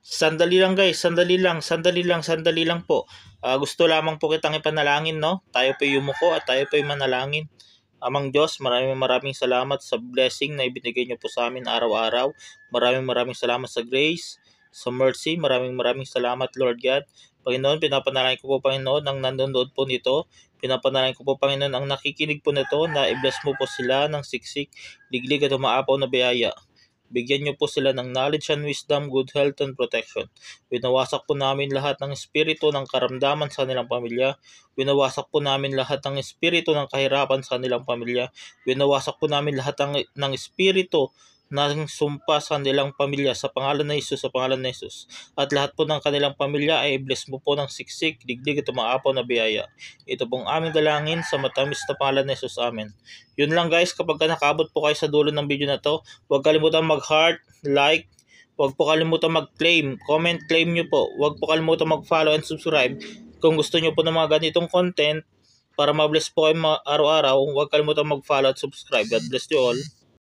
Sandali lang guys, sandali lang po. Gusto lamang po kitang ipanalangin, no? Tayo po yumuko at tayo po manalangin. Amang Diyos, maraming salamat sa blessing na ibinigay niyo po sa amin araw-araw. Maraming salamat sa grace, sa mercy. Maraming salamat, Lord God. Panginoon, pinapanalangin ko po, Panginoon, ang nanonood po nito. Pinapanalangin ko po, Panginoon, ang nakikinig po nito na i-bless mo po sila ng siksik, liglig at umaapaw na biyaya. Bigyan niyo po sila ng knowledge and wisdom, good health and protection. Winawasak po namin lahat ng espiritu ng karamdaman sa kanilang pamilya. Winawasak po namin lahat ng espiritu ng kahirapan sa kanilang pamilya. Winawasak po namin lahat ng espiritu ng sumpa sa kanilang pamilya sa pangalan na Jesus, sa pangalan na Jesus. At lahat po ng kanilang pamilya ay bless mo po ng siksik, digdig at umaapaw na biyaya. Ito pong aming dalangin sa matamis na pangalan na Jesus. Amen. Yun lang guys, kapag nakabot po kayo sa dulo ng video na to, huwag kalimutan mag-heart, like, huwag po kalimutan mag-claim, comment, claim nyo po. Huwag po kalimutan mag-follow and subscribe. Kung gusto nyo po ng mga ganitong content, para ma-bless po kayo araw-araw, huwag kalimutan mag-follow at subscribe. God bless you all.